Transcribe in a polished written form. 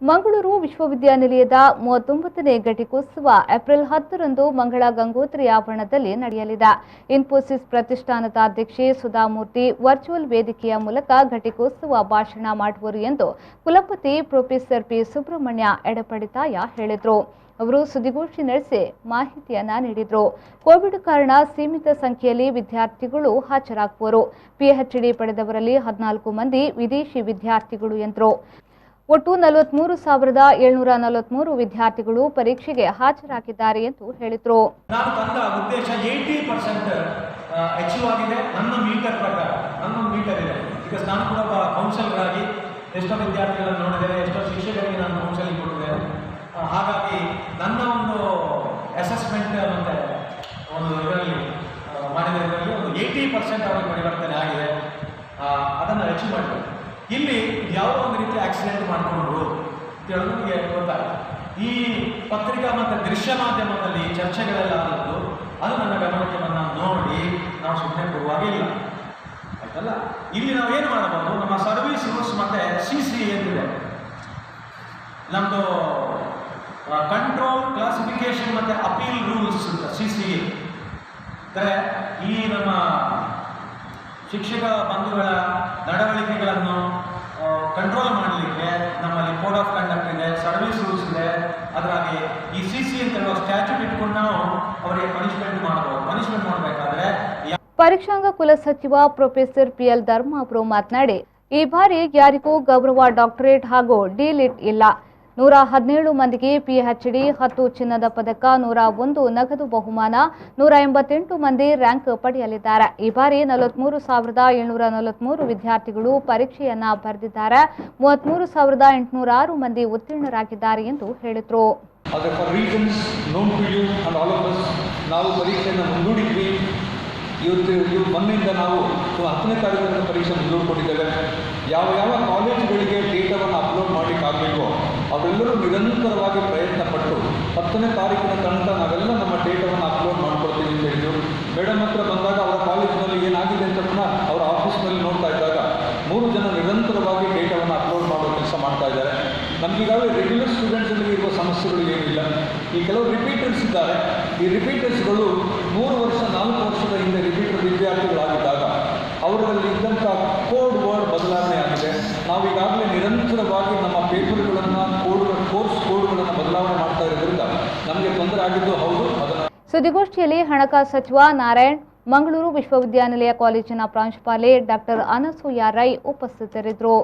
ಮಂಗಳೂರು ವಿಶ್ವವಿದ್ಯಾನಿಲಯದ 39ನೇ ಘಟಿಕೋತ್ಸವ ಏಪ್ರಿಲ್ 10ರಂದು ಮಂಗಳ ಗಂಗೋತ್ರಿ ಆವರಣದಲ್ಲಿ ನಡೆಯಲಿದೆ. ಇನ್ಫೋಸಿಸ್ ಪ್ರತಿಷ್ಠಾನದ ಅಧ್ಯಕ್ಷೆ ಸುಧಾಮೂರ್ತಿ ವರ್ಚುವಲ್ ವೇದಿಕೆಯ ಮೂಲಕ ಘಟಿಕೋತ್ಸವ ಭಾಷಣ ಮಾಡುವರು ಎಂದು ಕುಲಪತಿ ಪ್ರೊಫೆಸರ್ ಪಿ ಸುಬ್ರಹ್ಮಣ್ಯ ಎಡಪಡಿತಾಯ ಹೇಳಿದರು. ಅವರು ಸುದ್ದಿಗೋಷ್ಠಿ ನಡೆಸಿ ಮಾಹಿತಿಯನ್ನ ನೀಡಿದರು. ಕೋವಿಡ್ ಕಾರಣ ಸೀಮಿತ ಸಂಖ್ಯೆಯಲ್ಲಿ ವಿದ್ಯಾರ್ಥಿಗಳು ಹಾಜರಾಗುವರು. ಪಿಎಚ್ಡಿ ಪಡೆದವರಲ್ಲಿ 14 ಮಂದಿ ವಿದೇಶಿ ವಿದ್ಯಾರ್ಥಿಗಳು ಎಂದರು. ಒಟ್ಟು 43,743 ವಿದ್ಯಾರ್ಥಿಗಳು ಪರೀಕ್ಷೆಗೆ ಹಾಜರಾಗಿದ್ದಾರೆ ಎಂದು ಹೇಳಿದರು. ನಾನು ತಂದ ಉದ್ದೇಶ 80% ಅಚೀವ್ ಆಗಿದೆ. ನನ್ನ ಮೀಟರ್ ಪ್ರಕಾರ ನನ್ನ ಮೀಟರ್ ಇದೆ. ಬಿಕಾಸ್ ನಾನು ಕೂಡ ಒಬ್ಬ ಕೌನ್ಸಿಲರ್ ಆಗಿ ಎಷ್ಟೋ ವಿದ್ಯಾರ್ಥಿಗಳನ್ನು ನೋಡಿದ್ದೇನೆ, ಎಷ್ಟೋ ಶಿಕ್ಷಕರಿಗೆ ನಾನು ಕೌನ್ಸಿಲಿಂಗ್ ಕೊಟ್ಟಿದ್ದೇನೆ. ಹಾಗಾಗಿ ನನ್ನ ಒಂದು ಅಸೆಸ್ಮೆಂಟ್ ಮತ್ತು ಒಂದು ಇದರಲ್ಲಿ ಮಾಡಿದ ಇದರಲ್ಲಿ ಒಂದು 80% ಅವರಿಗೆ ಪರಿವರ್ತನೆ ಆಗಿದೆ. ಅದನ್ನು ಅಚೀವ್ ಮಾಡಬೇಕು. ಇಲ್ಲಿ ಯಾವುದೋ ಒಂದು ರೀತಿ ಆಕ್ಸಿಡೆಂಟ್ ಮಾಡಿಕೊಂಡ್ರು ಅಂತ ಹೇಳೋದು ನಿಮಗೆ ಗೊತ್ತಾಗುತ್ತೆ. ಈ ಪತ್ರಿಕಾ ಮತ್ತು ದೃಶ್ಯ ಮಾಧ್ಯಮದಲ್ಲಿ ಚರ್ಚೆಗಳೆಲ್ಲ ಆದದ್ದು ಅದು ನನ್ನ ಗಮನಕ್ಕೆ ಬಂದ ನೋಡಿ ನಾವು ಸುಮ್ಮನೆ ಕೊಡುವಾಗಿಲ್ಲ, ಆಯ್ತಲ್ಲ. ಇಲ್ಲಿ ನಾವು ಏನು ಮಾಡಬಹುದು, ನಮ್ಮ ಸರ್ವಿಸ್ ರೂಲ್ಸ್ ಮತ್ತು CC ಏನಿದೆ, ನಮ್ಮದು ಕಂಟ್ರೋಲ್ ಕ್ಲಾಸಿಫಿಕೇಶನ್ ಮತ್ತು ಅಪೀಲ್ ರೂಲ್ಸ್ CCA. ಅಂದರೆ ಈ ನಮ್ಮ ಶಿಕ್ಷಕ ಬಂಧುಗಳ ನಡವಳಿಕೆಗಳನ್ನು ಕಂಟ್ರೋಲ್ ಮಾಡಲಿಕ್ಕೆ ನಮ್ಮಲ್ಲಿ ಕೋಡ್ ಆಫ್ ಕಂಡಕ್ಟ್ ಇದೆ, ಸರ್ವಿಸ್ ರೂಲ್ಸ್ ಇದೆ. ಅದರಾಗಿ ಈ CC ಅಂತ ಹೇಳುವ ಸ್ಟ್ಯಾಚ್ಯೂಟ್ ಇಟ್ಕೊಂಡು ನಾವು ಅವರಿಗೆ ಪನಿಷ್ಮೆಂಟ್ ಮಾಡಬಹುದು. ಪನಿಷ್ಮೆಂಟ್ ಮಾಡಬೇಕಾದ್ರೆ ಪರೀಕ್ಷಾಂಗ ಕುಲಸಚಿವ ಪ್ರೊಫೆಸರ್ PL ಧರ್ಮ ಅವರು ಮಾತನಾಡಿ, ಈ ಬಾರಿ ಯಾರಿಗೂ ಗೌರವ ಡಾಕ್ಟರೇಟ್ ಹಾಗೂ ಡಿಲಿಟ್ ಇಲ್ಲ. 117 ಮಂದಿಗೆ PHD, 10 ಚಿನ್ನದ ಪದಕ, 101 ನಗದು ಬಹುಮಾನ, 188 ಮಂದಿ ರ್ಯಾಂಕ್ ಪಡೆಯಲಿದ್ದಾರೆ. ಈ ಬಾರಿ 43,743 ವಿದ್ಯಾರ್ಥಿಗಳು ಪರೀಕ್ಷೆಯನ್ನ ಬರೆದಿದ್ದಾರೆ. 33,806 ಮಂದಿ ಉತ್ತೀರ್ಣರಾಗಿದ್ದಾರೆ ಎಂದು ಹೇಳಿದರು. ನಾವು ಪರೀಕ್ಷೆಯನ್ನು ಮುಂದೂಡಿದ್ವಿ. ಇವತ್ತು ಮೊನ್ನೆಯಿಂದ ನಾವು 10ನೇ ತಾರೀಕಿನ ಪರೀಕ್ಷೆ ಮುಂದೂಡಿಕೊಂಡಿದ್ದೇವೆ. ಯಾವ ಕಾಲೇಜುಗಳಿಗೆ ಡೇಟಾವನ್ನು ಅಪ್ಲೋಡ್ ಮಾಡಲಿಕ್ಕಾಗಬೇಕು ಅವರೆಲ್ಲರೂ ನಿರಂತರವಾಗಿ ಪ್ರಯತ್ನ ಪಟ್ಟು 10ನೇ ತಾರೀಕಿನ ತನಕ ನಾವೆಲ್ಲ ನಮ್ಮ ಡೇಟಾವನ್ನು ಅಪ್ಲೋಡ್ ಮಾಡ್ಕೊಳ್ತೀವಿ ಅಂತ ಹೇಳಿದರು. ಮೇಡಮ್ ಹತ್ರ ಬಂದಾಗ ಅವರ ಕಾಲೇಜಿನಲ್ಲಿ ಏನಾಗಿದೆ ಅಂತ ಪುನಃ ಅವರ ಆಫೀಸ್ನಲ್ಲಿ ನೋಡ್ತಾ ಇದ್ದಾಗ 3 ಜನ ನಿರಂತರವಾಗಿ ಡೇಟಾವನ್ನು ಅಪ್ಲೋಡ್ ಮಾಡೋ ಕೆಲಸ ಮಾಡ್ತಾ ಇದ್ದಾರೆ. ನಮಗೀಗಾಗಲೇ ರೆಗ್ಯುಲರ್ ಸ್ಟೂಡೆಂಟ್ಸಲ್ಲಿ ಇರುವ ಸಮಸ್ಯೆಗಳು ಏನಿಲ್ಲ. ಈ ಕೆಲವು ರಿಪೀಟರ್ಸ್ ಇದ್ದಾರೆ. ಈ ರಿಪೀಟರ್ಸ್ಗಳು 3 ವರ್ಷ 4 ವರ್ಷದ ಹಿಂದೆ ರಿಪೀಟರ್ ವಿದ್ಯಾರ್ಥಿಗಳಾಗಿದ್ದಾಗ ಅವರಲ್ಲಿ ಇದ್ದಂಥ ಕೋಡ್ ವರ್ಡ್ ಬದಲಾವಣೆ ಆಗಿದೆ. ನಾವು ಈಗಾಗಲೇ ನಿರಂತರವಾಗಿ ನಮ್ಮ ಪೇಪರ್ಗಳನ್ನು ಕೋರ್ಸ್ ಕೋಡ್ಗಳನ್ನು ಬದಲಾವಣೆ ಮಾಡ್ತಾ ಇರೋದ್ರಿಂದ ನಮಗೆ ತೊಂದರೆ ಆಗಿದ್ದು ಹೌದು. ಅದನ್ನು ಸುದ್ದಿಗೋಷ್ಠಿಯಲ್ಲಿ ಹಣಕಾಸು ಸಚಿವ ನಾರಾಯಣ್, ಮಂಗಳೂರು ವಿಶ್ವವಿದ್ಯಾನಿಲಯ ಕಾಲೇಜಿನ ಪ್ರಾಂಶುಪಾಲೆ ಡಾಕ್ಟರ್ ಅನಸೂಯ ರೈ ಉಪಸ್ಥಿತರಿದ್ದರು.